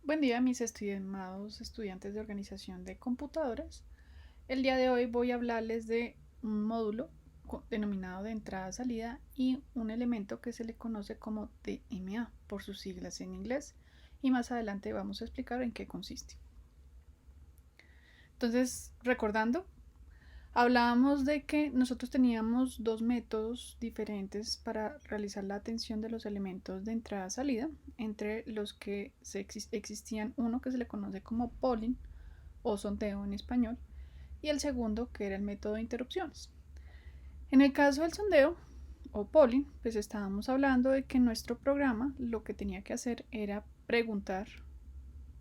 Buen día, mis estimados estudiantes de organización de computadoras. El día de hoy voy a hablarles de un módulo denominado de entrada-salida y un elemento que se le conoce como DMA por sus siglas en inglés, y más adelante vamos a explicar en qué consiste. Entonces, recordando, hablábamos de que nosotros teníamos dos métodos diferentes para realizar la atención de los elementos de entrada-salida, entre los que existían uno que se le conoce como polling o sondeo en español, y el segundo que era el método de interrupciones. En el caso del sondeo o polling, pues estábamos hablando de que nuestro programa lo que tenía que hacer era preguntar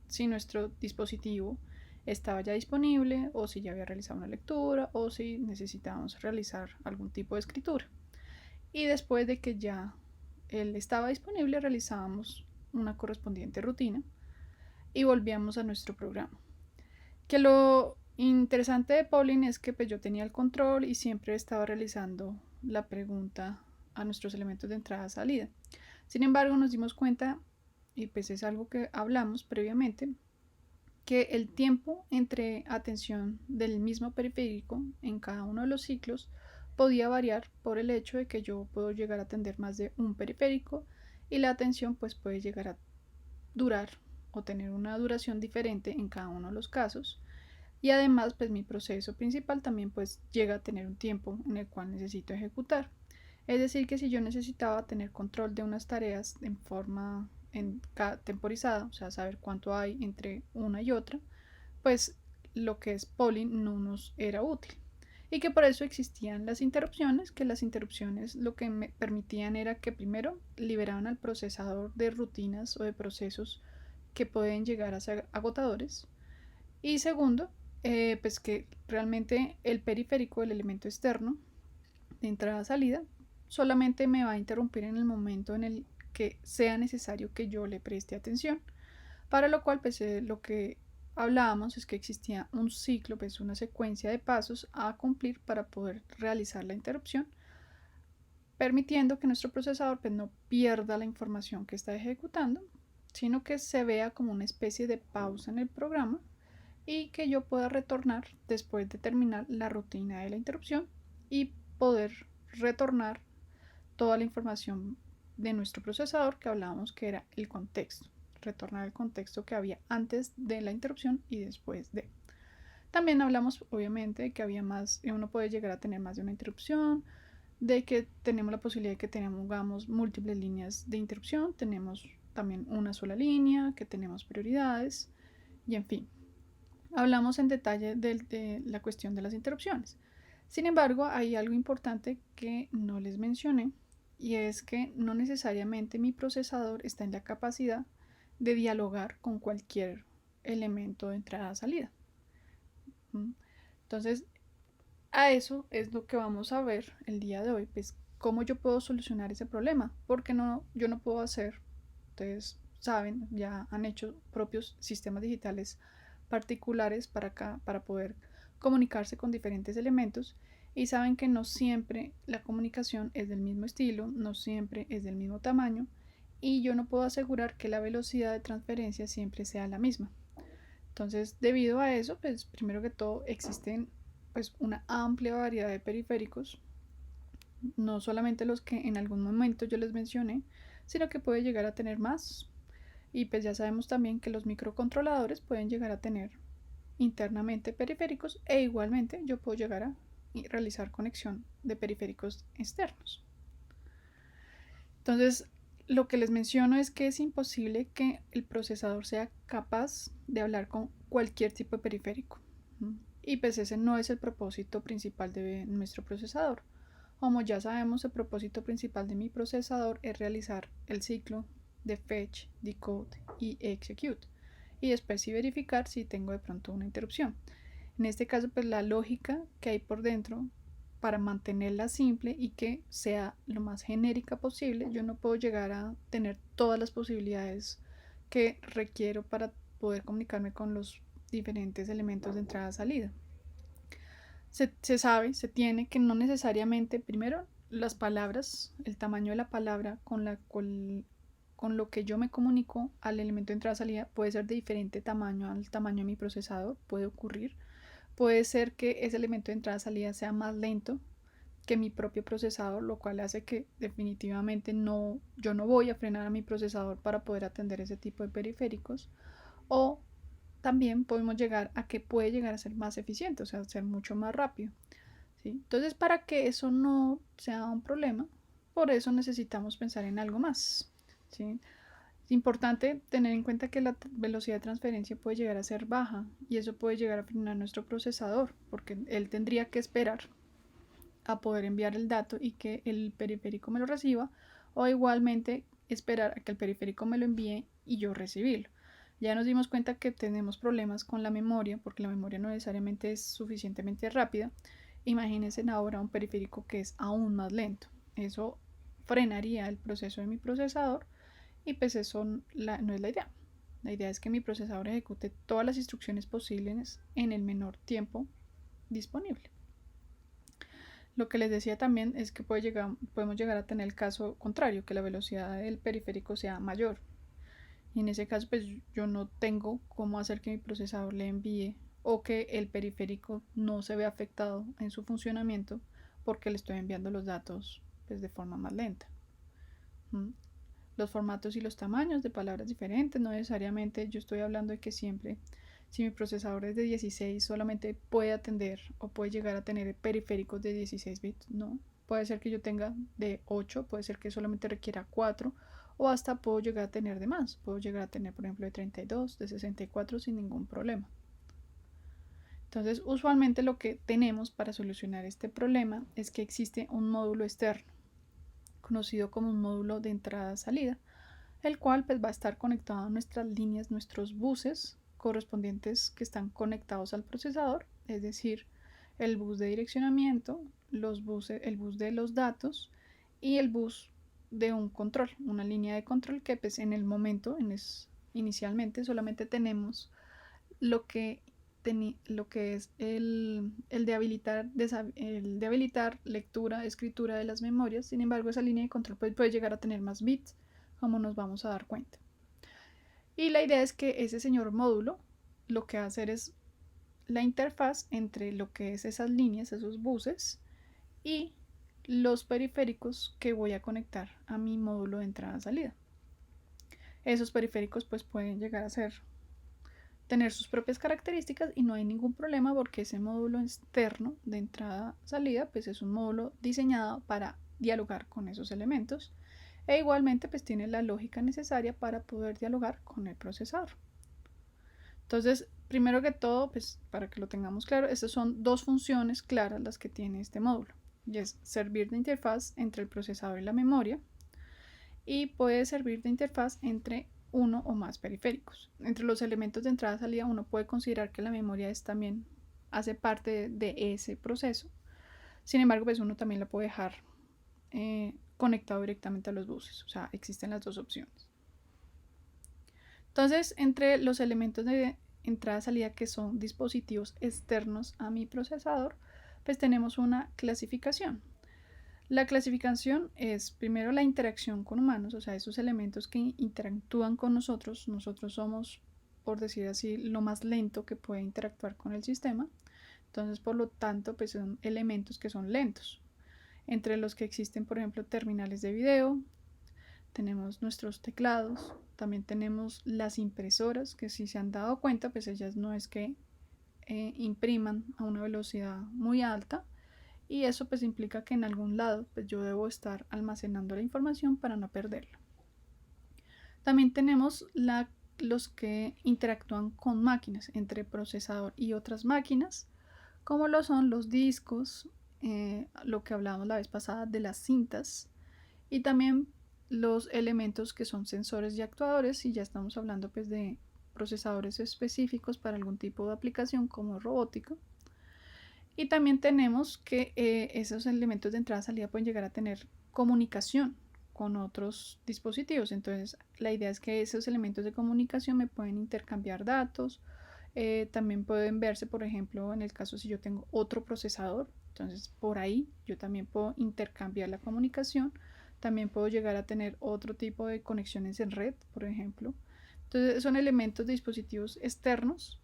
si nuestro dispositivo estaba ya disponible o si ya había realizado una lectura o si necesitábamos realizar algún tipo de escritura. Y después de que ya él estaba disponible, realizábamos una correspondiente rutina y volvíamos a nuestro programa. Que lo interesante de Pauline es que pues, yo tenía el control y siempre estaba realizando la pregunta a nuestros elementos de entrada-salida. Sin embargo, nos dimos cuenta, y pues es algo que hablamos previamente, que el tiempo entre atención del mismo periférico en cada uno de los ciclos podía variar por el hecho de que yo puedo llegar a atender más de un periférico y la atención pues puede llegar a durar o tener una duración diferente en cada uno de los casos. Y además, pues mi proceso principal también pues llega a tener un tiempo en el cual necesito ejecutar. Es decir, que si yo necesitaba tener control de unas tareas en forma temporizada, o sea, saber cuánto hay entre una y otra, pues lo que es polling no nos era útil. Y que por eso existían las interrupciones, que las interrupciones lo que me permitían era que primero liberaban al procesador de rutinas o de procesos que pueden llegar a ser agotadores, y segundo, pues que realmente el periférico, el elemento externo de entrada-salida, solamente me va a interrumpir en el momento en el que sea necesario que yo le preste atención. Para lo cual, pues lo que hablábamos es que existía un ciclo, pues una secuencia de pasos a cumplir para poder realizar la interrupción, permitiendo que nuestro procesador pues, no pierda la información que está ejecutando, sino que se vea como una especie de pausa en el programa y que yo pueda retornar después de terminar la rutina de la interrupción y poder retornar toda la información de nuestro procesador que hablábamos que era el contexto, retornar el contexto que había antes de la interrupción y después de. También hablamos obviamente que había más, uno puede llegar a tener más de una interrupción, de que tenemos la posibilidad de que tengamos múltiples líneas de interrupción, tenemos también una sola línea, que tenemos prioridades y en fin. Hablamos en detalle de la cuestión de las interrupciones. Sin embargo, hay algo importante que no les mencioné, y es que no necesariamente mi procesador está en la capacidad de dialogar con cualquier elemento de entrada-salida. Entonces, a eso es lo que vamos a ver el día de hoy, pues cómo yo puedo solucionar ese problema, porque yo no puedo hacer, ustedes saben, ya han hecho propios sistemas digitales particulares para poder comunicarse con diferentes elementos, y saben que no siempre la comunicación es del mismo estilo, no siempre es del mismo tamaño, y yo no puedo asegurar que la velocidad de transferencia siempre sea la misma. Entonces, debido a eso, pues primero que todo existen pues una amplia variedad de periféricos, no solamente los que en algún momento yo les mencioné, sino que puede llegar a tener más. Y pues ya sabemos también que los microcontroladores pueden llegar a tener internamente periféricos, e igualmente yo puedo llegar a realizar conexión de periféricos externos. Entonces, lo que les menciono es que es imposible que el procesador sea capaz de hablar con cualquier tipo de periférico. Y pues ese no es el propósito principal de nuestro procesador. Como ya sabemos, el propósito principal de mi procesador es realizar el ciclo de fetch, decode y execute, y después sí verificar si tengo de pronto una interrupción. En este caso, pues la lógica que hay por dentro, para mantenerla simple y que sea lo más genérica posible, yo no puedo llegar a tener todas las posibilidades que requiero para poder comunicarme con los diferentes elementos de entrada-salida. Se sabe, se tiene que no necesariamente, primero, las palabras, el tamaño de la palabra con con lo que yo me comunico al elemento de entrada-salida puede ser de diferente tamaño al tamaño de mi procesador, puede ocurrir. Puede ser que ese elemento de entrada-salida sea más lento que mi propio procesador, lo cual hace que definitivamente yo no voy a frenar a mi procesador para poder atender ese tipo de periféricos. O también podemos llegar a que puede llegar a ser más eficiente, o sea, ser mucho más rápido. ¿Sí? Entonces, para que eso no sea un problema, por eso necesitamos pensar en algo más. ¿Sí? Es importante tener en cuenta que la velocidad de transferencia puede llegar a ser baja y eso puede llegar a frenar nuestro procesador porque él tendría que esperar a poder enviar el dato y que el periférico me lo reciba, o igualmente esperar a que el periférico me lo envíe y yo recibirlo. Ya nos dimos cuenta que tenemos problemas con la memoria porque la memoria no necesariamente es suficientemente rápida. Imagínense ahora un periférico que es aún más lento. Eso frenaría el proceso de mi procesador y pues eso no es la idea. La idea es que mi procesador ejecute todas las instrucciones posibles en el menor tiempo disponible. Lo que les decía también es que podemos llegar a tener el caso contrario, que la velocidad del periférico sea mayor. Y en ese caso, pues yo no tengo cómo hacer que mi procesador le envíe o que el periférico no se vea afectado en su funcionamiento porque le estoy enviando los datos pues, de forma más lenta. Los formatos y los tamaños de palabras diferentes, no necesariamente yo estoy hablando de que siempre si mi procesador es de 16 solamente puede atender o puede llegar a tener periféricos de 16 bits, no, puede ser que yo tenga de 8, puede ser que solamente requiera 4 o hasta puedo llegar a tener de más, puedo llegar a tener por ejemplo de 32, de 64 sin ningún problema. Entonces usualmente lo que tenemos para solucionar este problema es que existe un módulo externo conocido como un módulo de entrada-salida, el cual pues va a estar conectado a nuestras líneas, nuestros buses correspondientes que están conectados al procesador, es decir, el bus de direccionamiento, el bus de los datos y el bus de un control, una línea de control que pues en el momento, inicialmente solamente tenemos lo que es el de habilitar lectura, escritura de las memorias. Sin embargo, esa línea de control puede llegar a tener más bits, como nos vamos a dar cuenta. Y la idea es que ese señor módulo lo que va a hacer es la interfaz entre lo que es esas líneas, esos buses, y los periféricos que voy a conectar a mi módulo de entrada-salida. Esos periféricos pues pueden llegar a tener sus propias características y no hay ningún problema porque ese módulo externo de entrada-salida pues es un módulo diseñado para dialogar con esos elementos e igualmente pues tiene la lógica necesaria para poder dialogar con el procesador. Entonces, primero que todo, pues para que lo tengamos claro, estas son dos funciones claras las que tiene este módulo, y es servir de interfaz entre el procesador y la memoria y puede servir de interfaz entre uno o más periféricos. Entre los elementos de entrada-salida uno puede considerar que la memoria también hace parte de ese proceso. Sin embargo, pues uno también la puede dejar conectado directamente a los buses. O sea, existen las dos opciones. Entonces, entre los elementos de entrada-salida que son dispositivos externos a mi procesador, pues tenemos una clasificación. La clasificación es primero la interacción con humanos, o sea, esos elementos que interactúan con nosotros. Nosotros somos, por decir así, lo más lento que puede interactuar con el sistema. Entonces, por lo tanto, pues son elementos que son lentos. Entre los que existen, por ejemplo, terminales de video, tenemos nuestros teclados, también tenemos las impresoras, que si se han dado cuenta, pues ellas no es que impriman a una velocidad muy alta, y eso pues implica que en algún lado pues yo debo estar almacenando la información para no perderla. También tenemos los que interactúan con máquinas, entre procesador y otras máquinas, como lo son los discos, lo que hablábamos la vez pasada de las cintas, y también los elementos que son sensores y actuadores, y ya estamos hablando pues de procesadores específicos para algún tipo de aplicación como robótica. Y también tenemos que esos elementos de entrada-salida pueden llegar a tener comunicación con otros dispositivos. Entonces, la idea es que esos elementos de comunicación me pueden intercambiar datos. También pueden verse, por ejemplo, en el caso si yo tengo otro procesador. Entonces, por ahí yo también puedo intercambiar la comunicación También puedo llegar a tener otro tipo de conexiones en red, por ejemplo. Entonces son elementos de dispositivos externos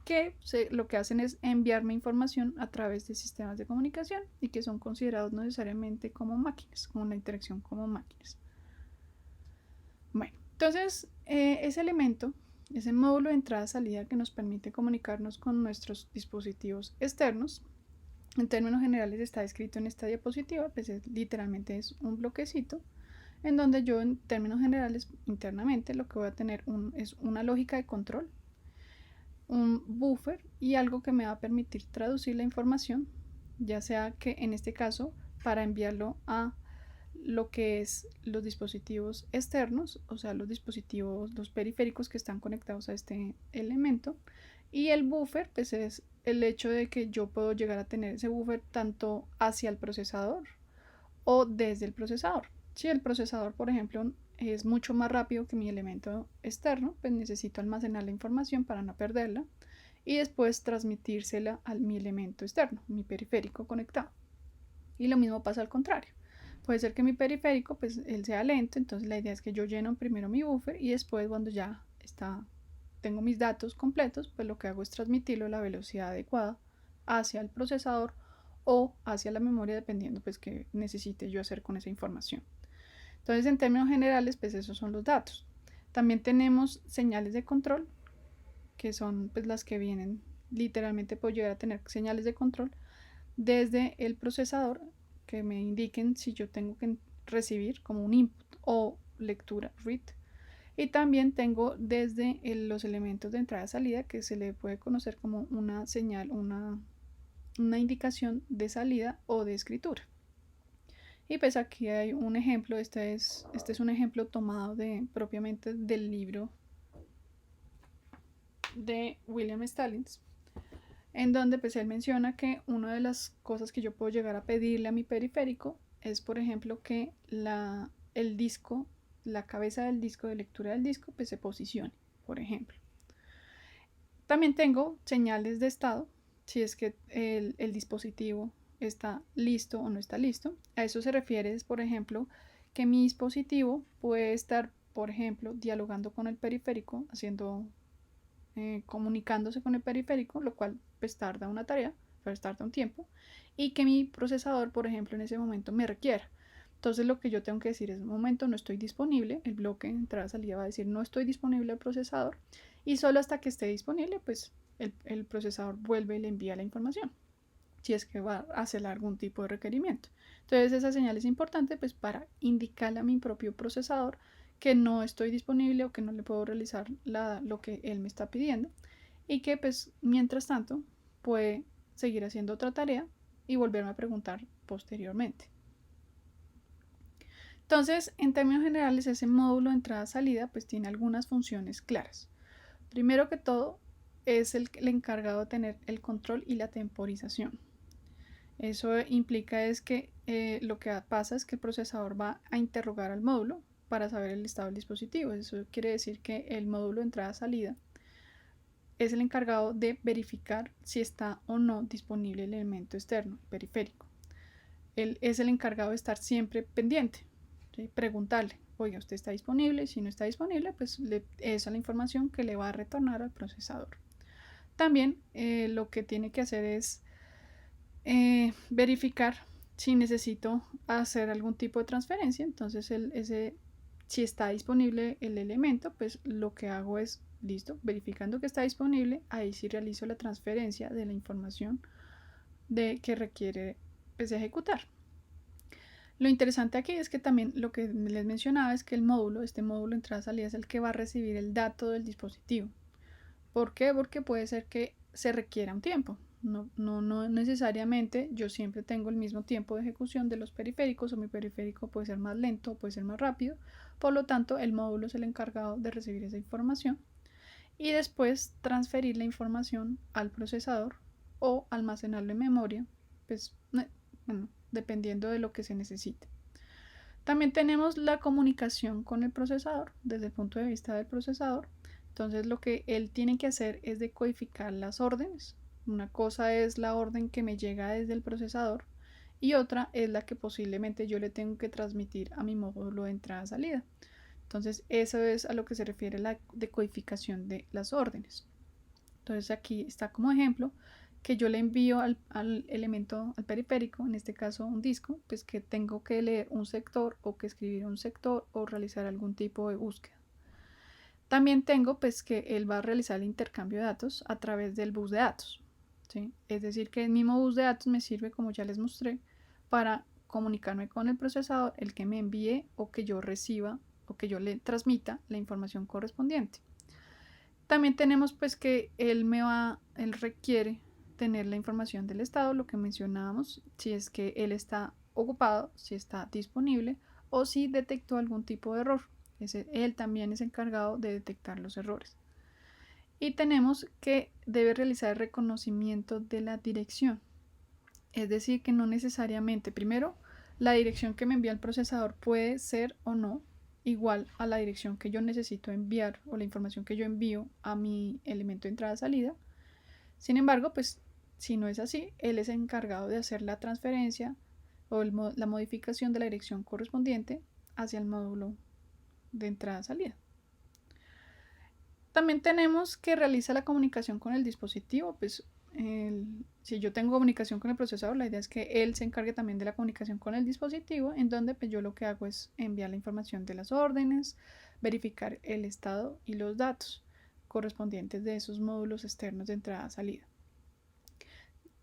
que lo que hacen es enviarme información a través de sistemas de comunicación y que son considerados no necesariamente como máquinas, como la interacción como máquinas. Bueno, entonces ese elemento, ese módulo de entrada-salida que nos permite comunicarnos con nuestros dispositivos externos, en términos generales está descrito en esta diapositiva, pues literalmente es un bloquecito en donde yo en términos generales internamente lo que voy a tener es una lógica de control, un buffer y algo que me va a permitir traducir la información, ya sea que en este caso para enviarlo a lo que es los dispositivos externos, o sea, los dispositivos, los periféricos que están conectados a este elemento. Y el buffer, pues es el hecho de que yo puedo llegar a tener ese buffer tanto hacia el procesador o desde el procesador. Si el procesador, por ejemplo, es mucho más rápido que mi elemento externo, pues necesito almacenar la información para no perderla y después transmitírsela a mi elemento externo, mi periférico conectado. Y lo mismo pasa al contrario. Puede ser que mi periférico, pues él sea lento, entonces la idea es que yo lleno primero mi buffer y después cuando ya tengo mis datos completos, pues lo que hago es transmitirlo a la velocidad adecuada hacia el procesador o hacia la memoria, dependiendo pues qué necesite yo hacer con esa información. Entonces, en términos generales, pues esos son los datos. También tenemos señales de control, que son pues las que vienen, literalmente puedo llegar a tener señales de control desde el procesador que me indiquen si yo tengo que recibir como un input o lectura read. Y también tengo desde los elementos de entrada-salida que se le puede conocer como una señal, una indicación de salida o de escritura. Y pues aquí hay un ejemplo, este es un ejemplo tomado propiamente del libro de William Stallings, en donde pues él menciona que una de las cosas que yo puedo llegar a pedirle a mi periférico es, por ejemplo, que el disco, la cabeza del disco, de lectura del disco, pues se posicione, por ejemplo. También tengo señales de estado, si es que el dispositivo está listo o no está listo. A eso se refiere, por ejemplo, que mi dispositivo puede estar, por ejemplo, dialogando con el periférico, comunicándose con el periférico, lo cual pues tarda una tarea, pues tarda un tiempo, y que mi procesador, por ejemplo, en ese momento me requiera. Entonces lo que yo tengo que decir es, un momento, no estoy disponible, el bloque de entrada-salida va a decir no estoy disponible al procesador, y solo hasta que esté disponible, pues el procesador vuelve y le envía la información, si es que va a hacer algún tipo de requerimiento. Entonces esa señal es importante pues para indicarle a mi propio procesador que no estoy disponible o que no le puedo realizar lo que él me está pidiendo y que pues mientras tanto puede seguir haciendo otra tarea y volverme a preguntar posteriormente. Entonces, en términos generales, ese módulo de entrada-salida pues tiene algunas funciones claras. Primero que todo, es el encargado de tener el control y la temporización. Eso implica es que lo que pasa es que el procesador va a interrogar al módulo para saber el estado del dispositivo. Eso quiere decir que el módulo de entrada-salida es el encargado de verificar si está o no disponible el elemento externo, periférico. Él es el encargado de estar siempre pendiente, ¿sí? Preguntarle, oiga, ¿usted está disponible? Si no está disponible, pues esa es la información que le va a retornar al procesador. También lo que tiene que hacer es verificar si necesito hacer algún tipo de transferencia. Entonces si está disponible el elemento, pues lo que hago es, listo, verificando que está disponible, ahí sí realizo la transferencia de la información que requiere pues, ejecutar. Lo interesante aquí es que también lo que les mencionaba es que este módulo entrada-salida es el que va a recibir el dato del dispositivo. ¿Por qué? Porque puede ser que se requiera un tiempo. No necesariamente yo siempre tengo el mismo tiempo de ejecución de los periféricos, o mi periférico puede ser más lento o puede ser más rápido. Por lo tanto, el módulo es el encargado de recibir esa información y después transferir la información al procesador o almacenarlo en memoria, pues bueno, dependiendo de lo que se necesite. También tenemos la comunicación con el procesador desde el punto de vista del procesador. Entonces lo que él tiene que hacer es decodificar las órdenes. Una cosa es la orden que me llega desde el procesador y otra es la que posiblemente yo le tengo que transmitir a mi módulo de entrada-salida. Entonces eso es a lo que se refiere la decodificación de las órdenes. Entonces aquí está como ejemplo que yo le envío al elemento, al periférico, en este caso un disco, pues que tengo que leer un sector o que escribir un sector o realizar algún tipo de búsqueda. También tengo pues que él va a realizar el intercambio de datos a través del bus de datos, ¿sí? Es decir, que el mismo bus de datos me sirve, como ya les mostré, para comunicarme con el procesador, el que me envíe o que yo reciba o que yo le transmita la información correspondiente. También tenemos pues que él requiere tener la información del estado, lo que mencionábamos, si es que él está ocupado, si está disponible o si detectó algún tipo de error. Él también es encargado de detectar los errores. Y tenemos que debe realizar el reconocimiento de la dirección. Es decir, que no necesariamente, primero, la dirección que me envía el procesador puede ser o no igual a la dirección que yo necesito enviar o la información que yo envío a mi elemento de entrada-salida. Sin embargo, pues si no es así, él es encargado de hacer la transferencia o la modificación de la dirección correspondiente hacia el módulo de entrada-salida. También tenemos que realiza la comunicación con el dispositivo, pues si yo tengo comunicación con el procesador, la idea es que él se encargue también de la comunicación con el dispositivo, en donde pues yo lo que hago es enviar la información de las órdenes, verificar el estado y los datos correspondientes de esos módulos externos de entrada-salida.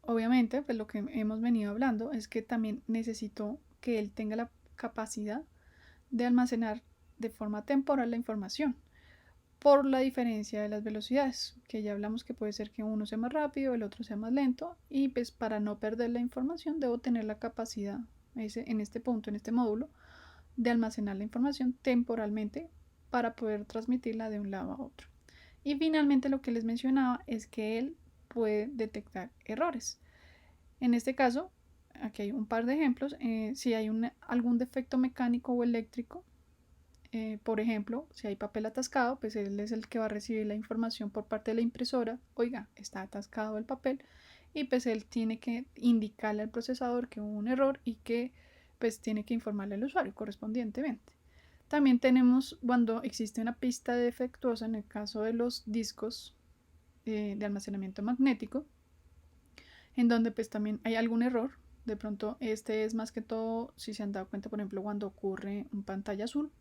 Obviamente, pues lo que hemos venido hablando es que también necesito que él tenga la capacidad de almacenar de forma temporal la información por la diferencia de las velocidades, que ya hablamos que puede ser que uno sea más rápido, el otro sea más lento, y pues para no perder la información debo tener la capacidad en este punto, en este módulo, de almacenar la información temporalmente para poder transmitirla de un lado a otro. Y finalmente lo que les mencionaba es que él puede detectar errores. En este caso, aquí hay un par de ejemplos, si hay algún defecto mecánico o eléctrico, por ejemplo, si hay papel atascado, pues él es el que va a recibir la información por parte de la impresora. Oiga, está atascado el papel. Y pues él tiene que indicarle al procesador que hubo un error y que pues tiene que informarle al usuario correspondientemente. También tenemos cuando existe una pista defectuosa en el caso de los discos de almacenamiento magnético, en donde pues también hay algún error. De pronto este es más que todo, si se han dado cuenta, por ejemplo, cuando ocurre un pantalla azul,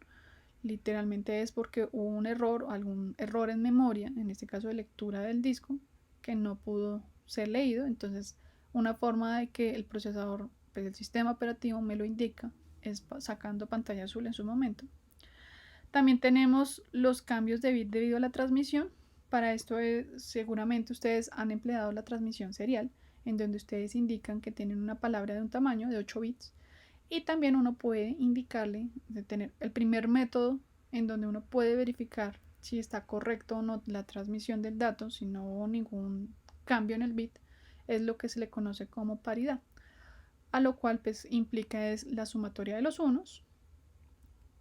literalmente es porque hubo un error o algún error en memoria, en este caso de lectura del disco, que no pudo ser leído. Entonces, una forma de que el procesador, pues el sistema operativo me lo indica, es sacando pantalla azul en su momento. También tenemos los cambios de bit debido a la transmisión. Para esto seguramente ustedes han empleado la transmisión serial, en donde ustedes indican que tienen una palabra de un tamaño de 8 bits y también uno puede indicarle de tener el primer método en donde uno puede verificar si está correcto o no la transmisión del dato, si no hubo ningún cambio en el bit, es lo que se le conoce como paridad, a lo cual pues implica es la sumatoria de los unos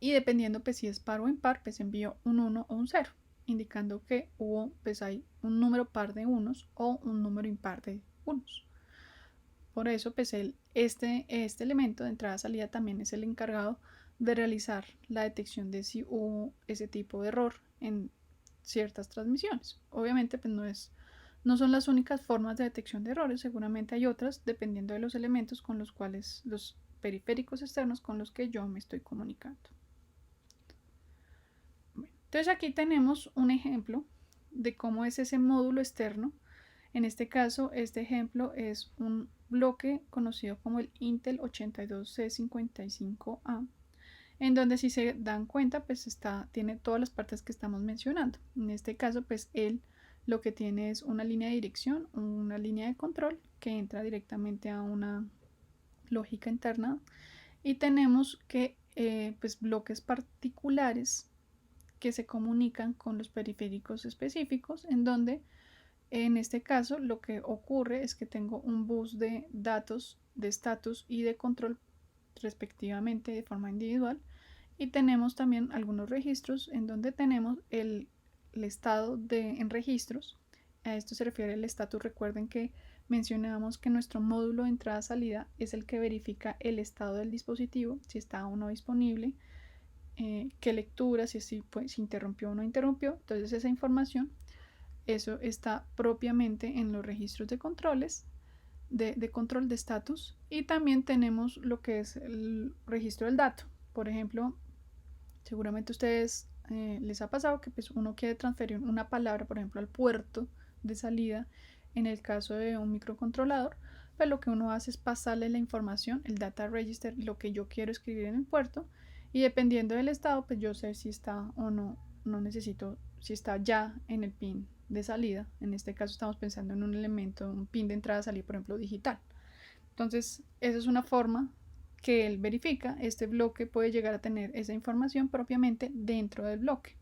y dependiendo pues si es par o impar, pues envío un 1 o un 0, indicando que hubo pues hay un número par de unos o un número impar de unos. Por eso, pues este elemento de entrada-salida también es el encargado de realizar la detección de si hubo ese tipo de error en ciertas transmisiones. Obviamente, pues no son las únicas formas de detección de errores, seguramente hay otras dependiendo de los elementos con los cuales, los periféricos externos con los que yo me estoy comunicando. Bueno, entonces aquí tenemos un ejemplo de cómo es ese módulo externo. En este caso, este ejemplo es un bloque conocido como el Intel 82C55A, en donde si se dan cuenta, pues tiene todas las partes que estamos mencionando. En este caso, pues él lo que tiene es una línea de dirección, una línea de control que entra directamente a una lógica interna y tenemos que pues bloques particulares que se comunican con los periféricos específicos, en donde en este caso lo que ocurre es que tengo un bus de datos de estatus y de control respectivamente de forma individual y tenemos también algunos registros en donde tenemos el estado en registros. A esto se refiere el estatus. Recuerden que mencionábamos que nuestro módulo de entrada-salida es el que verifica el estado del dispositivo, si está o no disponible, qué lectura, si interrumpió o no interrumpió. Entonces esa información, eso está propiamente en los registros de controles, de control de estatus, y también tenemos lo que es el registro del dato. Por ejemplo, seguramente a ustedes les ha pasado que pues uno quiere transferir una palabra, por ejemplo, al puerto de salida. En el caso de un microcontrolador, pues lo que uno hace es pasarle la información, el data register, lo que yo quiero escribir en el puerto, y dependiendo del estado, pues yo sé si está o no, no necesito, si está ya en el pin de salida. En este caso estamos pensando en un elemento, un pin de entrada-salida, por ejemplo, digital. Entonces, esa es una forma que él verifica. Este bloque puede llegar a tener esa información propiamente dentro del bloque.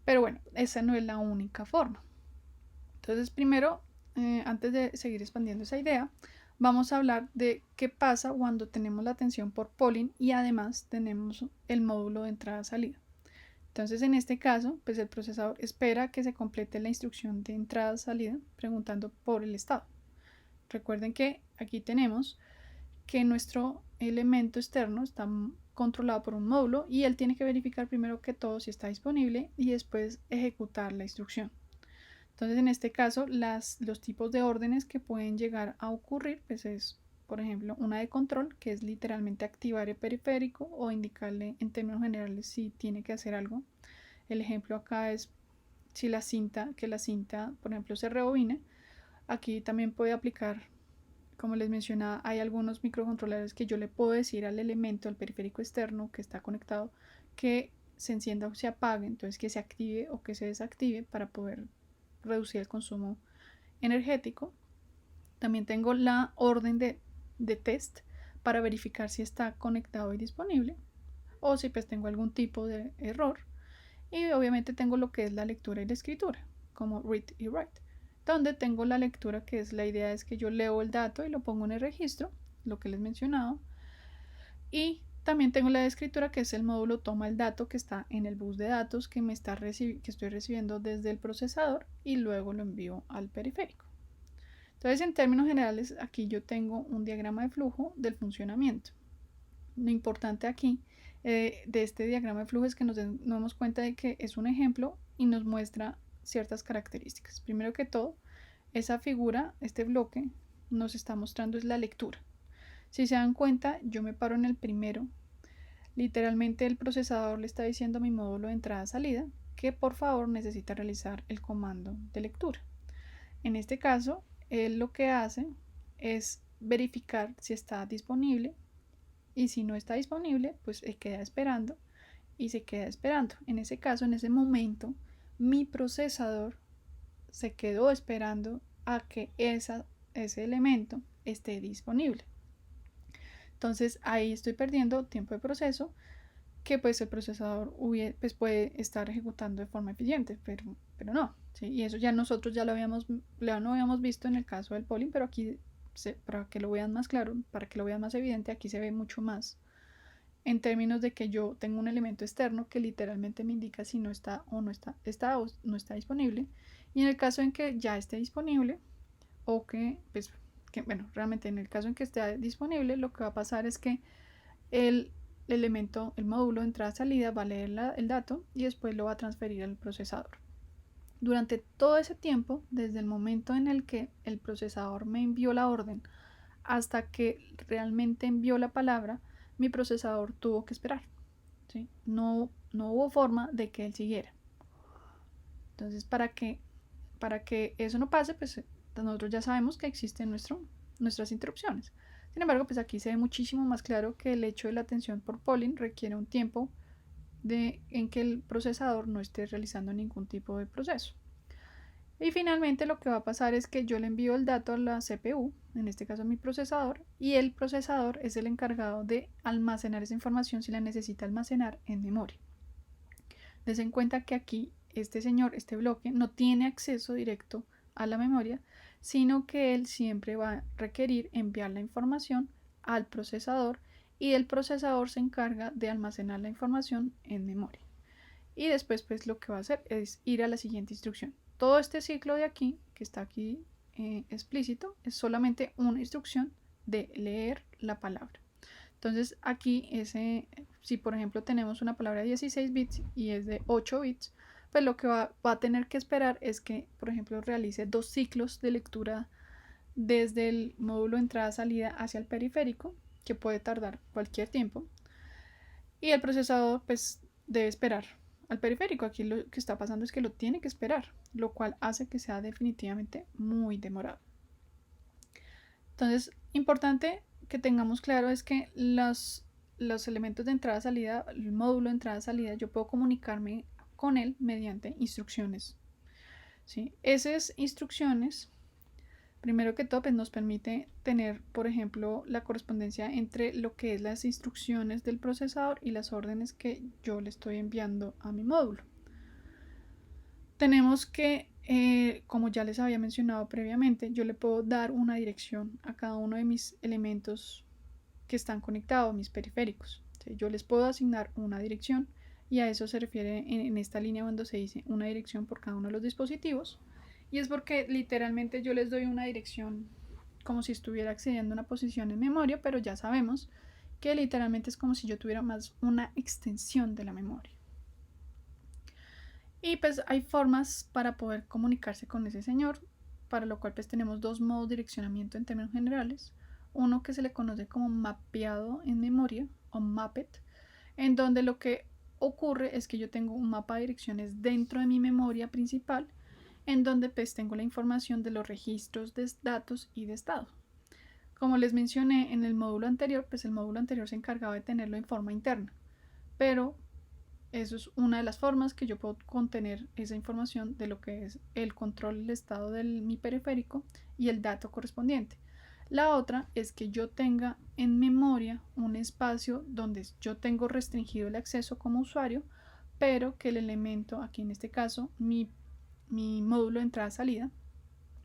Pero bueno, esa no es la única forma. Entonces, primero, antes de seguir expandiendo esa idea, vamos a hablar de qué pasa cuando tenemos la atención por polling y además tenemos el módulo de entrada-salida. Entonces, en este caso, pues el procesador espera que se complete la instrucción de entrada-salida preguntando por el estado. Recuerden que aquí tenemos que nuestro elemento externo está controlado por un módulo y él tiene que verificar primero que todo si está disponible y después ejecutar la instrucción. Entonces, en este caso, los tipos de órdenes que pueden llegar a ocurrir, pues es, por ejemplo, una de control, que es literalmente activar el periférico o indicarle en términos generales si tiene que hacer algo. El ejemplo acá es si la cinta, por ejemplo, se rebobine. Aquí también puede aplicar, como les mencionaba, hay algunos microcontroladores que yo le puedo decir al elemento, al periférico externo que está conectado, que se encienda o se apague, entonces que se active o que se desactive para poder reducir el consumo energético. También tengo la orden de test para verificar si está conectado y disponible o si pues tengo algún tipo de error. Y obviamente tengo lo que es la lectura y la escritura, como read y write, donde tengo la lectura, que es la idea es que yo leo el dato y lo pongo en el registro, lo que les he mencionado, y también tengo la escritura, que es el módulo toma el dato que está en el bus de datos que estoy recibiendo desde el procesador y luego lo envío al periférico. Entonces, en términos generales, aquí yo tengo un diagrama de flujo del funcionamiento. Lo importante aquí de este diagrama de flujo es que nos damos cuenta de que es un ejemplo y nos muestra ciertas características. Primero que todo, esa figura, este bloque, nos está mostrando es la lectura. Si se dan cuenta, yo me paro en el primero. Literalmente el procesador le está diciendo a mi módulo de entrada-salida que por favor necesita realizar el comando de lectura. En este caso, él lo que hace es verificar si está disponible y si no está disponible, pues se queda esperando y se queda esperando. En ese caso, en ese momento, mi procesador se quedó esperando a que ese elemento esté disponible. Entonces ahí estoy perdiendo tiempo de proceso que pues el procesador pues puede estar ejecutando de forma eficiente, pero no, ¿sí? Y eso ya nosotros ya lo habíamos visto en el caso del polling, pero aquí para que lo vean más claro, para que lo vean más evidente, aquí se ve mucho más en términos de que yo tengo un elemento externo que literalmente me indica si no está o no está disponible, y en el caso en que ya esté disponible o bueno, realmente en el caso en que esté disponible, lo que va a pasar es que el elemento, el módulo de entrada-salida va a leer el dato y después lo va a transferir al procesador. Durante todo ese tiempo, desde el momento en el que el procesador me envió la orden hasta que realmente envió la palabra, mi procesador tuvo que esperar, ¿sí? No hubo forma de que él siguiera. Entonces, para que eso no pase, pues nosotros ya sabemos que existen nuestras interrupciones. Sin embargo, pues aquí se ve muchísimo más claro que el hecho de la atención por polling requiere un tiempo en que el procesador no esté realizando ningún tipo de proceso. Y finalmente lo que va a pasar es que yo le envío el dato a la CPU, en este caso a mi procesador, y el procesador es el encargado de almacenar esa información si la necesita almacenar en memoria. Dense en cuenta que aquí este bloque, no tiene acceso directo a la memoria, sino que él siempre va a requerir enviar la información al procesador y el procesador se encarga de almacenar la información en memoria. Y después pues lo que va a hacer es ir a la siguiente instrucción. Todo este ciclo de aquí, que está aquí explícito, es solamente una instrucción de leer la palabra. Entonces aquí si por ejemplo tenemos una palabra de 16 bits y es de 8 bits, pues lo que va a tener que esperar es que, por ejemplo, realice 2 ciclos de lectura desde el módulo entrada-salida hacia el periférico, que puede tardar cualquier tiempo, y el procesador pues debe esperar al periférico. Aquí lo que está pasando es que lo tiene que esperar, lo cual hace que sea definitivamente muy demorado. Entonces, importante que tengamos claro es que los elementos de entrada-salida, el módulo de entrada-salida, yo puedo comunicarme con él mediante instrucciones, ¿sí? Esas instrucciones, primero que todo, pues nos permite tener, por ejemplo, la correspondencia entre lo que es las instrucciones del procesador y las órdenes que yo le estoy enviando a mi módulo. Tenemos que, como ya les había mencionado previamente, yo le puedo dar una dirección a cada uno de mis elementos que están conectados, mis periféricos. ¿Sí? Yo les puedo asignar una dirección y a eso se refiere en esta línea cuando se dice una dirección por cada uno de los dispositivos. Y es porque literalmente yo les doy una dirección como si estuviera accediendo a una posición en memoria, pero ya sabemos que literalmente es como si yo tuviera más una extensión de la memoria. Y pues hay formas para poder comunicarse con ese señor, para lo cual pues tenemos dos modos de direccionamiento en términos generales. Uno que se le conoce como mapeado en memoria o mapped, en donde lo que ocurre es que yo tengo un mapa de direcciones dentro de mi memoria principal, en donde pues tengo la información de los registros de datos y de estado. Como les mencioné en el módulo anterior, pues el módulo anterior se encargaba de tenerlo en forma interna, pero eso es una de las formas que yo puedo contener esa información de lo que es el control del estado de mi periférico y el dato correspondiente. La otra es que yo tenga en memoria un espacio donde yo tengo restringido el acceso como usuario, pero que el elemento, aquí en este caso, mi módulo de entrada-salida,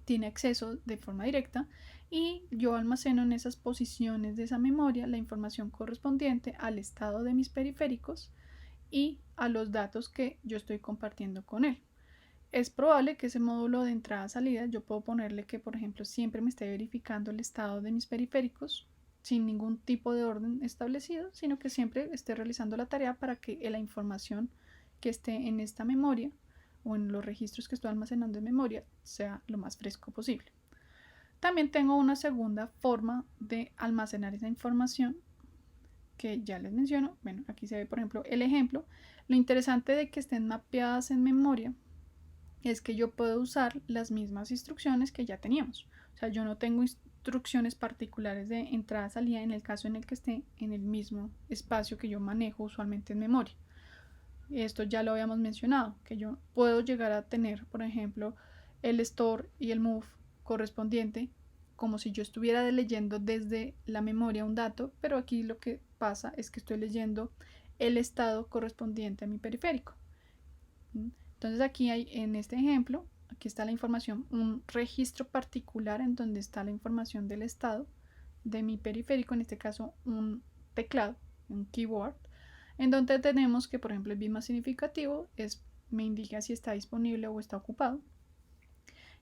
tiene acceso de forma directa y yo almaceno en esas posiciones de esa memoria la información correspondiente al estado de mis periféricos y a los datos que yo estoy compartiendo con él. Es probable que ese módulo de entrada-salida yo puedo ponerle que, por ejemplo, siempre me esté verificando el estado de mis periféricos sin ningún tipo de orden establecido, sino que siempre esté realizando la tarea para que la información que esté en esta memoria o en los registros que estoy almacenando en memoria sea lo más fresco posible. También tengo una segunda forma de almacenar esa información que ya les menciono. Bueno, aquí se ve por ejemplo el ejemplo. Lo interesante de que estén mapeadas en memoria es que yo puedo usar las mismas instrucciones que ya teníamos. O sea, yo no tengo instrucciones particulares de entrada salida en el caso en el que esté en el mismo espacio que yo manejo usualmente en memoria. Esto ya lo habíamos mencionado, que yo puedo llegar a tener, por ejemplo, el store y el move correspondiente como si yo estuviera leyendo desde la memoria un dato, pero aquí lo que pasa es que estoy leyendo el estado correspondiente a mi periférico. Entonces aquí hay, en este ejemplo, aquí está la información, un registro particular en donde está la información del estado de mi periférico, en este caso un teclado, un keyboard, en donde tenemos que, por ejemplo, el bit más significativo me indica si está disponible o está ocupado.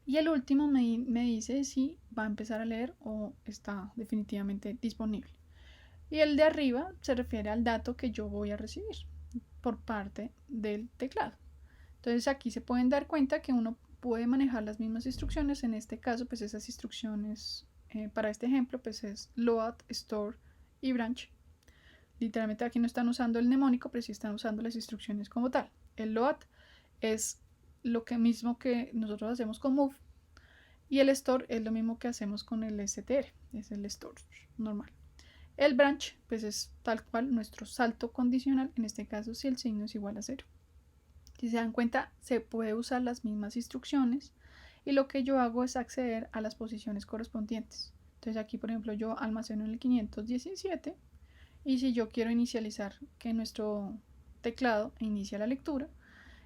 Y el último me dice si va a empezar a leer o está definitivamente disponible. Y el de arriba se refiere al dato que yo voy a recibir por parte del teclado. Entonces aquí se pueden dar cuenta que uno puede manejar las mismas instrucciones. En este caso, pues esas instrucciones para este ejemplo, pues es load, store y branch. Literalmente aquí no están usando el mnemónico, pero sí están usando las instrucciones como tal. El load es lo que mismo que nosotros hacemos con move y el store es lo mismo que hacemos con el str, es el store normal. El branch pues es tal cual nuestro salto condicional, en este caso si el signo es igual a 0. Si se dan cuenta, se puede usar las mismas instrucciones y lo que yo hago es acceder a las posiciones correspondientes. Entonces aquí, por ejemplo, yo almaceno en el 517 y si yo quiero inicializar que nuestro teclado inicia la lectura,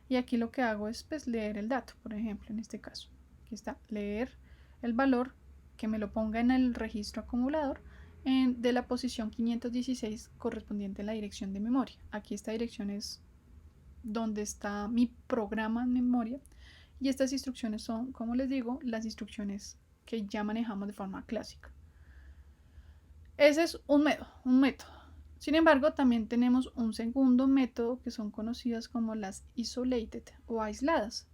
y aquí lo que hago es pues, leer el dato, por ejemplo, en este caso. Aquí está, leer el valor que me lo ponga en el registro acumulador de la posición 516 correspondiente a la dirección de memoria. Aquí esta dirección es donde está mi programa en memoria y estas instrucciones son, como les digo, las instrucciones que ya manejamos de forma clásica. Ese es un método. Sin embargo, también tenemos un segundo método que son conocidas como las isolated o aisladas.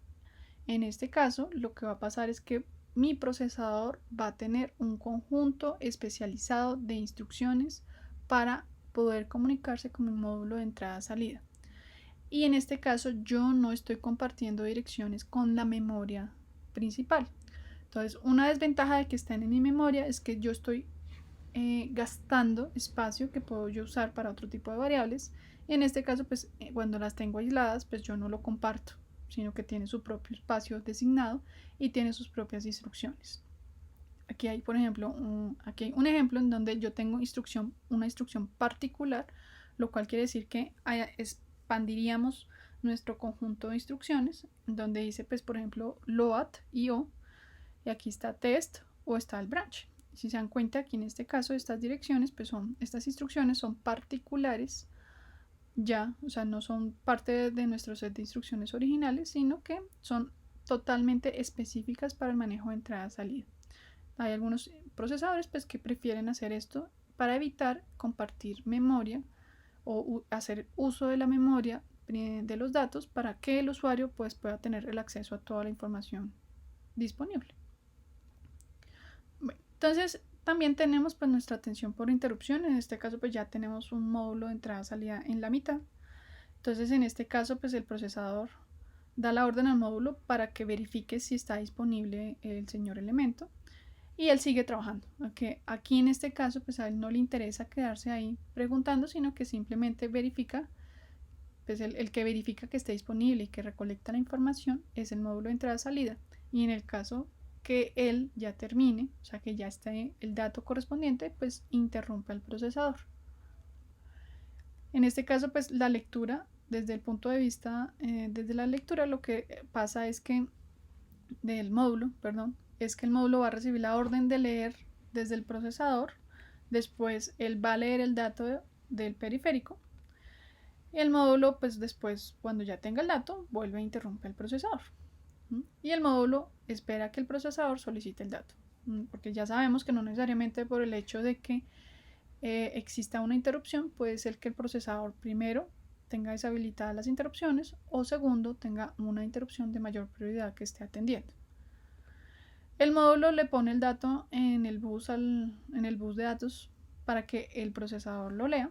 En este caso, lo que va a pasar es que mi procesador va a tener un conjunto especializado de instrucciones para poder comunicarse con mi módulo de entrada-salida. Y en este caso yo no estoy compartiendo direcciones con la memoria principal. Entonces, una desventaja de que estén en mi memoria es que yo estoy gastando espacio que puedo yo usar para otro tipo de variables. Y en este caso, pues cuando las tengo aisladas, pues yo no lo comparto, sino que tiene su propio espacio designado y tiene sus propias instrucciones. Aquí hay, por ejemplo, aquí hay un ejemplo en donde yo tengo una instrucción particular, lo cual quiere decir que expandiríamos nuestro conjunto de instrucciones, donde dice, pues, por ejemplo, load io, y aquí está test o está el branch. Si se dan cuenta, aquí en este caso estas direcciones, pues estas instrucciones son particulares ya, o sea, no son parte de nuestro set de instrucciones originales, sino que son totalmente específicas para el manejo de entrada-salida. Hay algunos procesadores pues que prefieren hacer esto para evitar compartir memoria o hacer uso de la memoria de los datos para que el usuario pues pueda tener el acceso a toda la información disponible. Bueno, entonces también tenemos pues nuestra atención por interrupción. En este caso pues ya tenemos un módulo de entrada-salida en la mitad. Entonces en este caso pues el procesador da la orden al módulo para que verifique si está disponible el señor elemento y él sigue trabajando. Okay. Aquí en este caso pues a él no le interesa quedarse ahí preguntando, sino que simplemente verifica, pues el que verifica que esté disponible y que recolecta la información es el módulo de entrada-salida. Y en el caso que él ya termine, o sea que ya esté el dato correspondiente, pues interrumpe al procesador. En este caso pues la lectura, desde el punto de vista, desde la lectura lo que pasa es que del módulo, perdón, es que el módulo va a recibir la orden de leer desde el procesador, después él va a leer el dato del periférico y el módulo pues después cuando ya tenga el dato vuelve a interrumpir el procesador y el módulo espera que el procesador solicite el dato, porque ya sabemos que no necesariamente por el hecho de que exista una interrupción puede ser que el procesador primero tenga deshabilitadas las interrupciones o segundo tenga una interrupción de mayor prioridad que esté atendiendo. El módulo le pone el dato en el bus de datos para que el procesador lo lea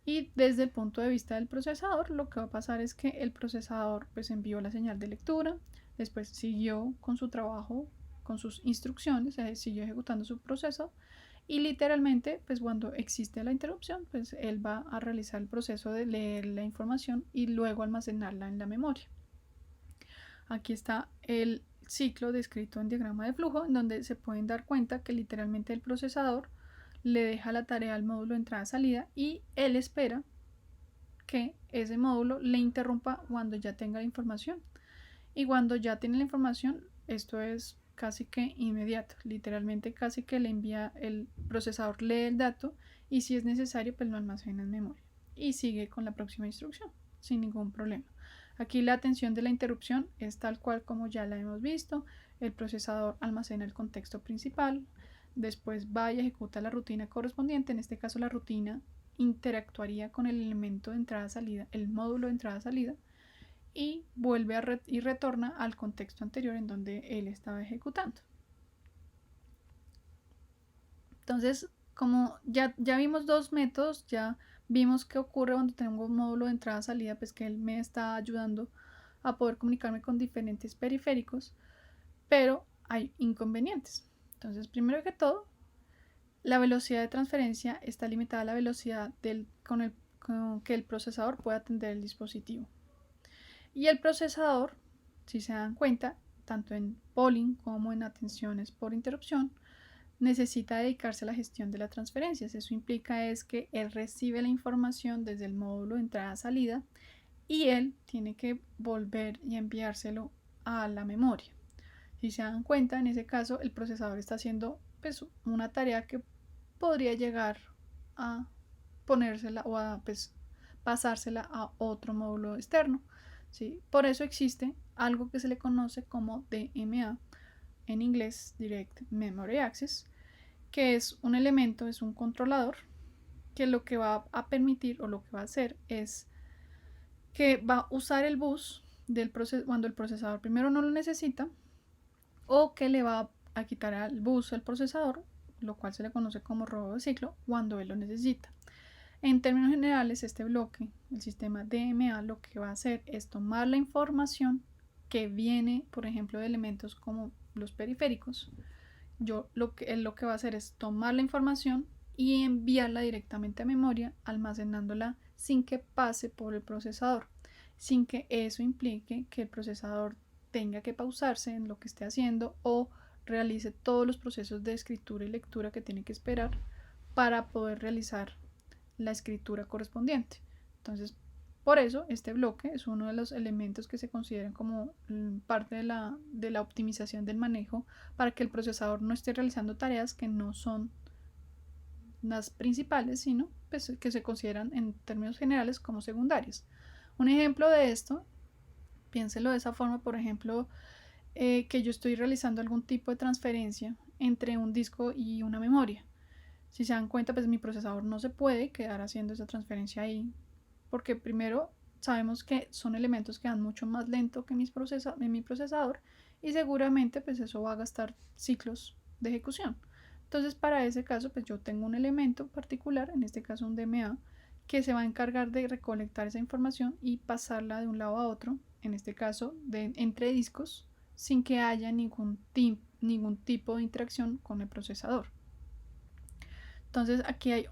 y desde el punto de vista del procesador lo que va a pasar es que el procesador pues envió la señal de lectura, después siguió con su trabajo, con sus instrucciones, siguió ejecutando su proceso y literalmente pues cuando existe la interrupción pues él va a realizar el proceso de leer la información y luego almacenarla en la memoria. Aquí está el ciclo descrito en diagrama de flujo, en donde se pueden dar cuenta que literalmente el procesador le deja la tarea al módulo de entrada-salida y él espera que ese módulo le interrumpa cuando ya tenga la información. Y cuando ya tiene la información, esto es casi que inmediato, literalmente casi que le envía, el procesador lee el dato y si es necesario pues lo almacena en memoria y sigue con la próxima instrucción sin ningún problema. Aquí la atención de la interrupción es tal cual como ya la hemos visto. El procesador almacena el contexto principal, después va y ejecuta la rutina correspondiente. En este caso la rutina interactuaría con el elemento de entrada-salida, el módulo de entrada-salida, y vuelve y retorna al contexto anterior en donde él estaba ejecutando. Entonces, como ya vimos dos métodos, ya vimos qué ocurre cuando tengo un módulo de entrada-salida, pues que él me está ayudando a poder comunicarme con diferentes periféricos, pero hay inconvenientes. Entonces, primero que todo, la velocidad de transferencia está limitada a la velocidad con que el procesador puede atender el dispositivo. Y el procesador, si se dan cuenta, tanto en polling como en atenciones por interrupción, necesita dedicarse a la gestión de las transferencias. Eso implica es que él recibe la información desde el módulo de entrada-salida y él tiene que volver y enviárselo a la memoria. Si se dan cuenta, en ese caso el procesador está haciendo pues, una tarea que podría llegar a ponérsela o a pasársela a otro módulo externo. ¿Sí? Por eso existe algo que se le conoce como DMA, en inglés Direct Memory Access, que es un elemento, es un controlador que lo que va a permitir o lo que va a hacer es que va a usar el bus del cuando el procesador primero no lo necesita, o que le va a quitar al bus el procesador, lo cual se le conoce como robo de ciclo, cuando él lo necesita. En términos generales, este bloque, el sistema DMA, lo que va a hacer es tomar la información que viene, por ejemplo, de elementos como los periféricos. Él lo que va a hacer es tomar la información y enviarla directamente a memoria, almacenándola sin que pase por el procesador, sin que eso implique que el procesador tenga que pausarse en lo que esté haciendo o realice todos los procesos de escritura y lectura que tiene que esperar para poder realizar la escritura correspondiente. Entonces, por eso este bloque es uno de los elementos que se consideran como parte de la optimización del manejo, para que el procesador no esté realizando tareas que no son las principales, sino pues, que se consideran en términos generales como secundarias. Un ejemplo de esto, piénselo de esa forma, por ejemplo, que yo estoy realizando algún tipo de transferencia entre un disco y una memoria. Si se dan cuenta, pues mi procesador no se puede quedar haciendo esa transferencia ahí, porque primero sabemos que son elementos que van mucho más lento que mi procesador, y seguramente pues eso va a gastar ciclos de ejecución. Entonces, para ese caso, pues yo tengo un elemento particular, en este caso un DMA, que se va a encargar de recolectar esa información y pasarla de un lado a otro, en este caso entre discos, sin que haya ningún tipo de interacción con el procesador. Entonces aquí hay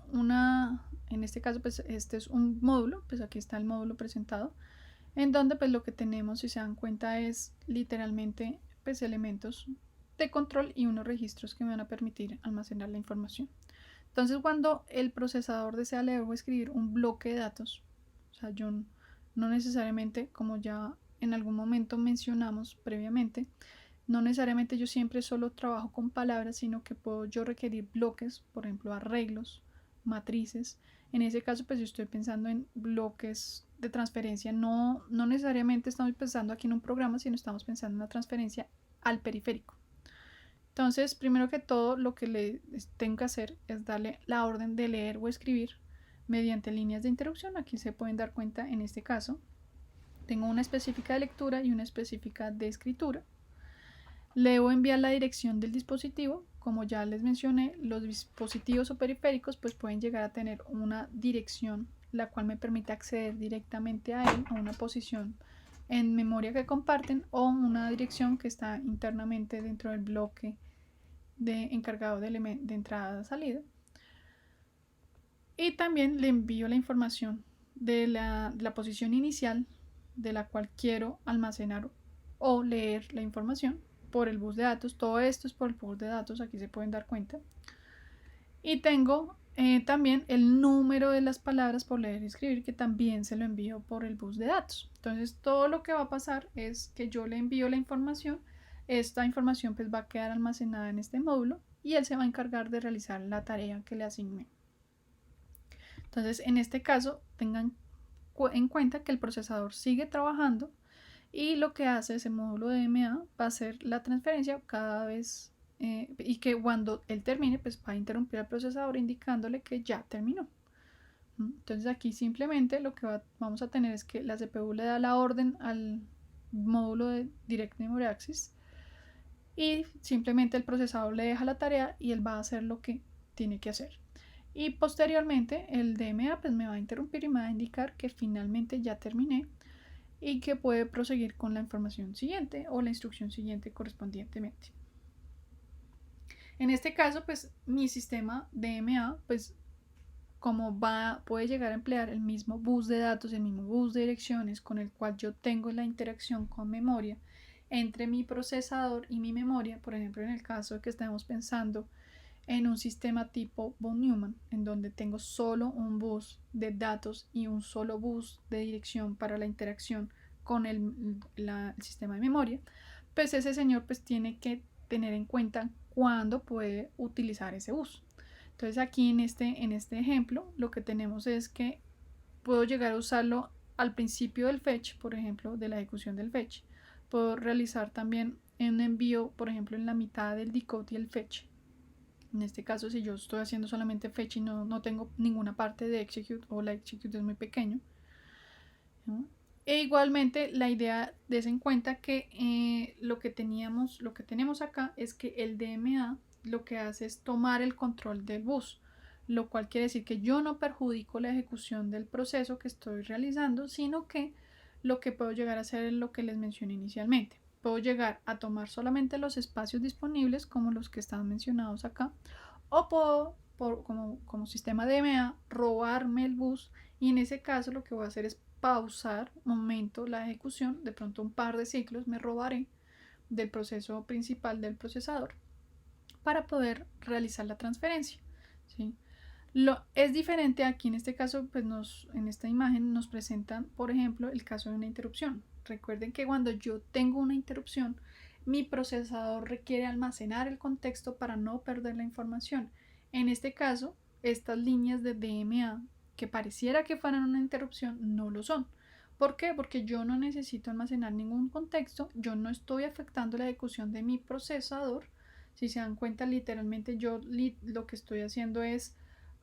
en este caso pues este es un módulo, pues aquí está el módulo presentado, en donde pues lo que tenemos, si se dan cuenta, es literalmente pues elementos de control y unos registros que me van a permitir almacenar la información. Entonces, cuando el procesador desea leer o escribir un bloque de datos, o sea, yo no necesariamente, como ya en algún momento mencionamos previamente, no necesariamente yo siempre solo trabajo con palabras, sino que puedo yo requerir bloques, por ejemplo, arreglos, matrices. En ese caso, pues yo estoy pensando en bloques de transferencia. No necesariamente estamos pensando aquí en un programa, sino estamos pensando en una transferencia al periférico. Entonces, primero que todo, lo que le tengo que hacer es darle la orden de leer o escribir mediante líneas de interrupción. Aquí se pueden dar cuenta, en este caso, tengo una específica de lectura y una específica de escritura. Le debo enviar la dirección del dispositivo. Como ya les mencioné, los dispositivos o periféricos pues pueden llegar a tener una dirección la cual me permite acceder directamente a él, a una posición en memoria que comparten, o una dirección que está internamente dentro del bloque encargado de entrada-salida. Y también le envío la información de la posición inicial de la cual quiero almacenar o leer la información por el bus de datos. Todo esto es por el bus de datos, aquí se pueden dar cuenta. Y tengo también el número de las palabras por leer y escribir, que también se lo envío por el bus de datos. Entonces, todo lo que va a pasar es que yo le envío la información. Esta información pues va a quedar almacenada en este módulo y él se va a encargar de realizar la tarea que le asigné. Entonces, en este caso, tengan en cuenta que el procesador sigue trabajando, y lo que hace ese módulo DMA va a hacer la transferencia cada vez, y que cuando él termine pues va a interrumpir al procesador indicándole que ya terminó. Entonces aquí simplemente lo que vamos a tener es que la CPU le da la orden al módulo de Direct Memory Access, y simplemente el procesador le deja la tarea y él va a hacer lo que tiene que hacer. Y posteriormente el DMA pues me va a interrumpir y me va a indicar que finalmente ya terminé y que puede proseguir con la información siguiente o la instrucción siguiente correspondientemente. En este caso, pues mi sistema DMA, pues como puede llegar a emplear el mismo bus de datos, el mismo bus de direcciones con el cual yo tengo la interacción con memoria entre mi procesador y mi memoria. Por ejemplo, en el caso de que estemos pensando en un sistema tipo von Neumann, en donde tengo solo un bus de datos y un solo bus de dirección para la interacción con el sistema de memoria, pues ese señor pues tiene que tener en cuenta cuándo puede utilizar ese bus. Entonces aquí en este ejemplo lo que tenemos es que puedo llegar a usarlo al principio del fetch, por ejemplo, de la ejecución del fetch. Puedo realizar también un envío, por ejemplo, en la mitad del decode y el fetch. En este caso, si yo estoy haciendo solamente fetch y no tengo ninguna parte de execute, o la execute es muy pequeño, ¿no? E igualmente la idea des en cuenta que lo que tenemos acá es que el DMA lo que hace es tomar el control del bus, lo cual quiere decir que yo no perjudico la ejecución del proceso que estoy realizando, sino que lo que puedo llegar a hacer es lo que les mencioné inicialmente. Puedo llegar a tomar solamente los espacios disponibles como los que están mencionados acá, o puedo, como sistema DMA, robarme el bus, y en ese caso lo que voy a hacer es pausar un momento la ejecución, de pronto un par de ciclos me robaré del proceso principal del procesador para poder realizar la transferencia, ¿sí? Es diferente aquí en este caso, pues en esta imagen nos presentan, por ejemplo, el caso de una interrupción. Recuerden que cuando yo tengo una interrupción, mi procesador requiere almacenar el contexto para no perder la información. En este caso, estas líneas de DMA que pareciera que fueran una interrupción no lo son. ¿Por qué? Porque yo no necesito almacenar ningún contexto, yo no estoy afectando la ejecución de mi procesador. Si se dan cuenta, literalmente yo lo que estoy haciendo es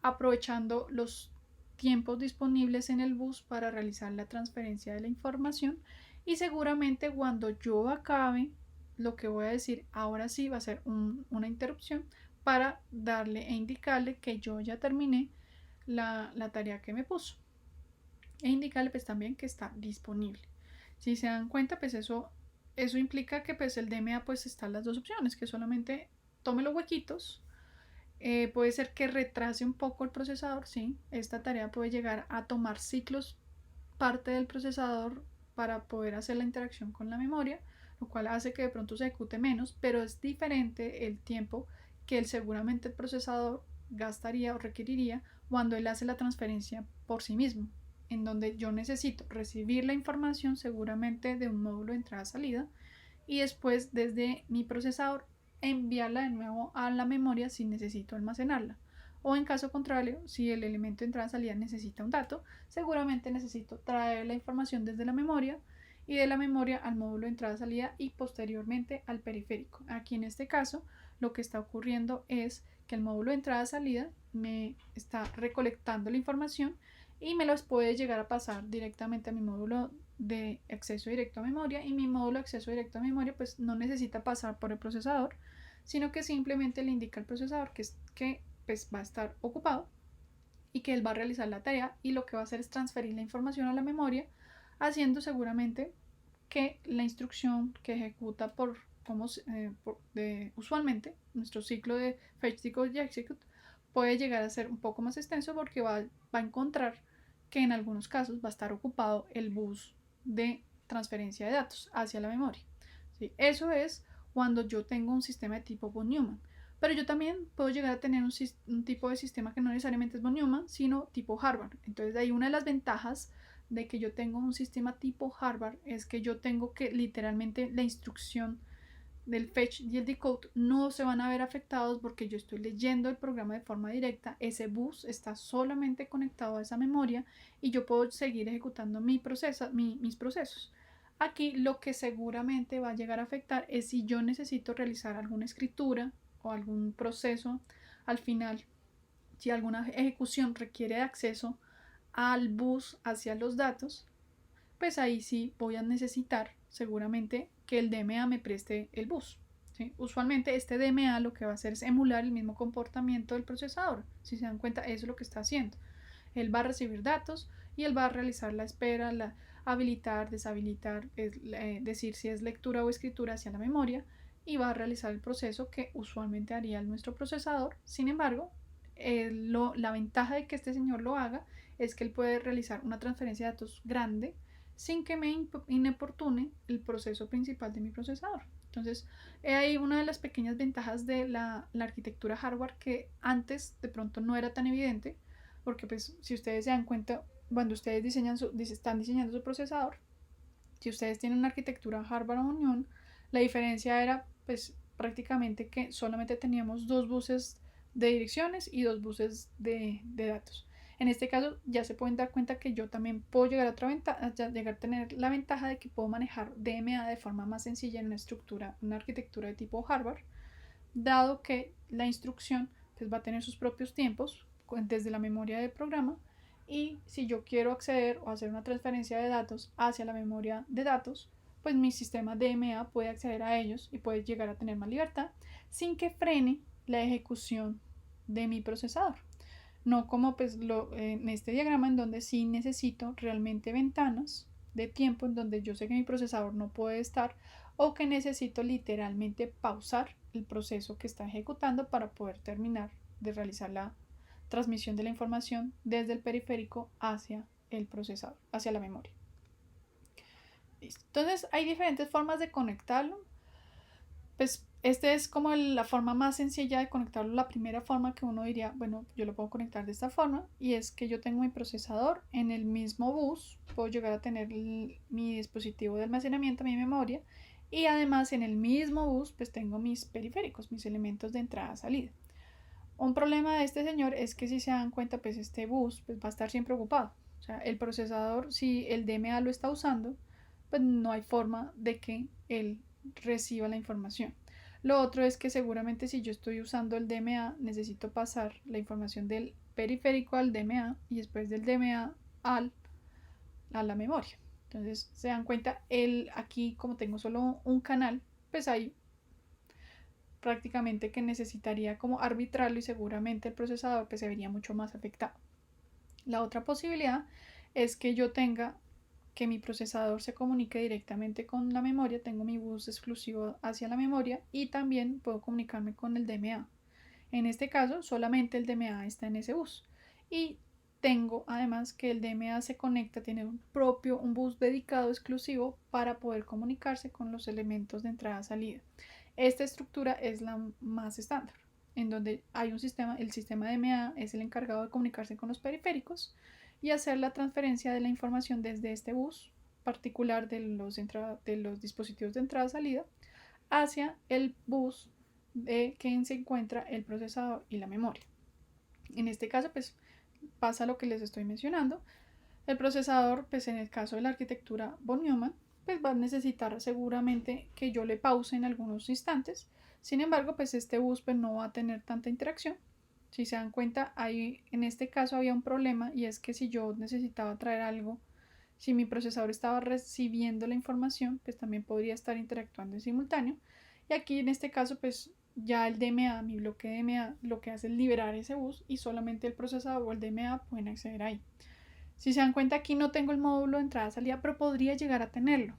aprovechando los tiempos disponibles en el bus para realizar la transferencia de la información, y seguramente cuando yo acabe lo que voy a decir ahora sí va a ser una interrupción para darle e indicarle que yo ya terminé la tarea que me puso, e indicarle pues también que está disponible. Si se dan cuenta, pues eso implica que pues el DMA pues están las dos opciones, que solamente tome los huequitos. Puede ser que retrase un poco el procesador, sí. Esta tarea puede llegar a tomar ciclos parte del procesador para poder hacer la interacción con la memoria, lo cual hace que de pronto se ejecute menos, pero es diferente el tiempo que seguramente el procesador gastaría o requeriría cuando él hace la transferencia por sí mismo, en donde yo necesito recibir la información seguramente de un módulo de entrada-salida y después desde mi procesador enviarla de nuevo a la memoria si necesito almacenarla. O en caso contrario, si el elemento de entrada-salida necesita un dato, seguramente necesito traer la información desde la memoria y de la memoria al módulo de entrada-salida y posteriormente al periférico. Aquí en este caso lo que está ocurriendo es que el módulo de entrada-salida me está recolectando la información y me los puede llegar a pasar directamente a mi módulo de acceso directo a memoria, y mi módulo de acceso directo a memoria pues no necesita pasar por el procesador, sino que simplemente le indica al procesador que pues va a estar ocupado y que él va a realizar la tarea, y lo que va a hacer es transferir la información a la memoria, haciendo seguramente que la instrucción que ejecuta usualmente nuestro ciclo de fetch, decode y execute puede llegar a ser un poco más extenso, porque va a encontrar que en algunos casos va a estar ocupado el bus de transferencia de datos hacia la memoria, ¿sí? Eso es cuando yo tengo un sistema de tipo von Neumann. Pero yo también puedo llegar a tener un tipo de sistema que no necesariamente es von Neumann, sino tipo Harvard. Entonces, de ahí una de las ventajas de que yo tengo un sistema tipo Harvard es que yo tengo que literalmente la instrucción del fetch y el decode no se van a ver afectados porque yo estoy leyendo el programa de forma directa. Ese bus está solamente conectado a esa memoria y yo puedo seguir ejecutando mis procesos. Aquí lo que seguramente va a llegar a afectar es si yo necesito realizar alguna escritura o algún proceso al final, si alguna ejecución requiere de acceso al bus hacia los datos, pues ahí sí voy a necesitar seguramente que el DMA me preste el bus, ¿sí? Usualmente este DMA lo que va a hacer es emular el mismo comportamiento del procesador. Si se dan cuenta, eso es lo que está haciendo. Él va a recibir datos y él va a realizar la espera, habilitar, deshabilitar, decir si es lectura o escritura hacia la memoria, y va a realizar el proceso que usualmente haría nuestro procesador. Sin embargo, la ventaja de que este señor lo haga es que él puede realizar una transferencia de datos grande sin que me importune el proceso principal de mi procesador. Entonces, hay una de las pequeñas ventajas de la arquitectura hardware que antes de pronto no era tan evidente, porque pues si ustedes se dan cuenta, cuando ustedes están diseñando su procesador, si ustedes tienen una arquitectura hardware o unión, la diferencia era pues prácticamente que solamente teníamos dos buses de direcciones y dos buses de datos. En este caso ya se pueden dar cuenta que yo también puedo llegar a tener la ventaja de que puedo manejar DMA de forma más sencilla en una arquitectura de tipo Harvard, dado que la instrucción pues va a tener sus propios tiempos desde la memoria del programa, y si yo quiero acceder o hacer una transferencia de datos hacia la memoria de datos, pues mi sistema DMA puede acceder a ellos y puede llegar a tener más libertad sin que frene la ejecución de mi procesador. No como pues en este diagrama, en donde sí necesito realmente ventanas de tiempo en donde yo sé que mi procesador no puede estar, o que necesito literalmente pausar el proceso que está ejecutando para poder terminar de realizar la transmisión de la información desde el periférico hacia el procesador, hacia la memoria. Listo. Entonces hay diferentes formas de conectarlo. Pues esta es como la forma más sencilla de conectarlo, la primera forma que uno diría, bueno, yo lo puedo conectar de esta forma, y es que yo tengo mi procesador en el mismo bus, puedo llegar a tener mi dispositivo de almacenamiento, mi memoria, y además en el mismo bus pues tengo mis periféricos, mis elementos de entrada-salida. Un problema de este señor es que, si se dan cuenta, pues este bus pues va a estar siempre ocupado. O sea, el procesador, si el DMA lo está usando, pues no hay forma de que él reciba la información. Lo otro es que seguramente si yo estoy usando el DMA, necesito pasar la información del periférico al DMA y después del DMA a la memoria. Entonces, se dan cuenta, aquí como tengo solo un canal, pues hay prácticamente que necesitaría como arbitrarlo, y seguramente el procesador pues se vería mucho más afectado. La otra posibilidad es que yo tenga que mi procesador se comunique directamente con la memoria, tengo mi bus exclusivo hacia la memoria y también puedo comunicarme con el DMA. En este caso solamente el DMA está en ese bus, y tengo además que el DMA se conecta, tiene un bus dedicado exclusivo para poder comunicarse con los elementos de entrada-salida. Esta estructura es la más estándar, en donde hay un sistema, el sistema DMA es el encargado de comunicarse con los periféricos y hacer la transferencia de la información desde este bus particular de los dispositivos de entrada-salida hacia el bus de que se encuentra el procesador y la memoria. En este caso, pues pasa lo que les estoy mencionando. El procesador, pues en el caso de la arquitectura von Neumann, pues va a necesitar seguramente que yo le pause en algunos instantes. Sin embargo, pues este bus pues no va a tener tanta interacción. Si se dan cuenta, en este caso había un problema, y es que si yo necesitaba traer algo, si mi procesador estaba recibiendo la información, pues también podría estar interactuando en simultáneo. Y aquí en este caso, pues ya el DMA, mi bloque DMA, lo que hace es liberar ese bus, y solamente el procesador o el DMA pueden acceder ahí. Si se dan cuenta, aquí no tengo el módulo de entrada-salida, pero podría llegar a tenerlo.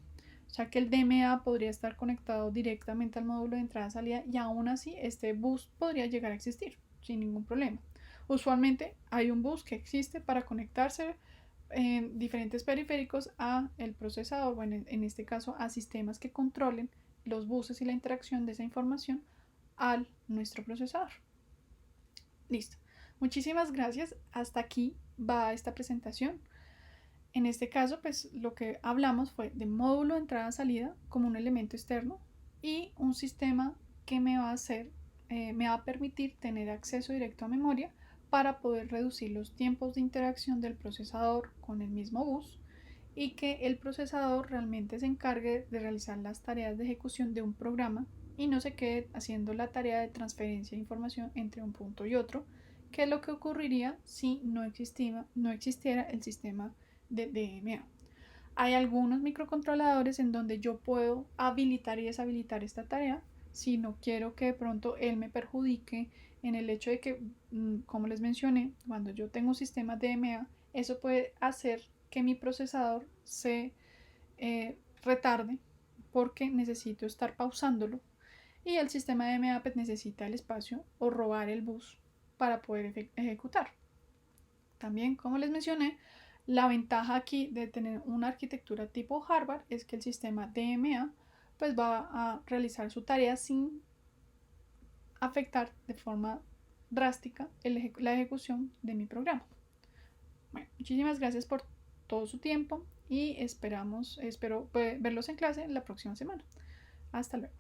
O sea que el DMA podría estar conectado directamente al módulo de entrada-salida, y aún así este bus podría llegar a existir sin ningún problema. Usualmente hay un bus que existe para conectarse en diferentes periféricos a el procesador, bueno, en este caso a sistemas que controlen los buses y la interacción de esa información al nuestro procesador. Listo. Muchísimas gracias. Hasta aquí va esta presentación. En este caso, pues lo que hablamos fue de módulo de entrada-salida como un elemento externo, y un sistema que me va a permitir tener acceso directo a memoria para poder reducir los tiempos de interacción del procesador con el mismo bus, y que el procesador realmente se encargue de realizar las tareas de ejecución de un programa y no se quede haciendo la tarea de transferencia de información entre un punto y otro, que es lo que ocurriría si no existiera el sistema de DMA. Hay algunos microcontroladores en donde yo puedo habilitar y deshabilitar esta tarea si no quiero que de pronto él me perjudique, en el hecho de que, como les mencioné, cuando yo tengo un sistema DMA, eso puede hacer que mi procesador se retarde porque necesito estar pausándolo, y el sistema DMA pues necesita el espacio o robar el bus para poder ejecutar. También, como les mencioné, la ventaja aquí de tener una arquitectura tipo Harvard es que el sistema DMA pues va a realizar su tarea sin afectar de forma drástica la ejecución de mi programa. Bueno, muchísimas gracias por todo su tiempo, y espero verlos en clase la próxima semana. Hasta luego.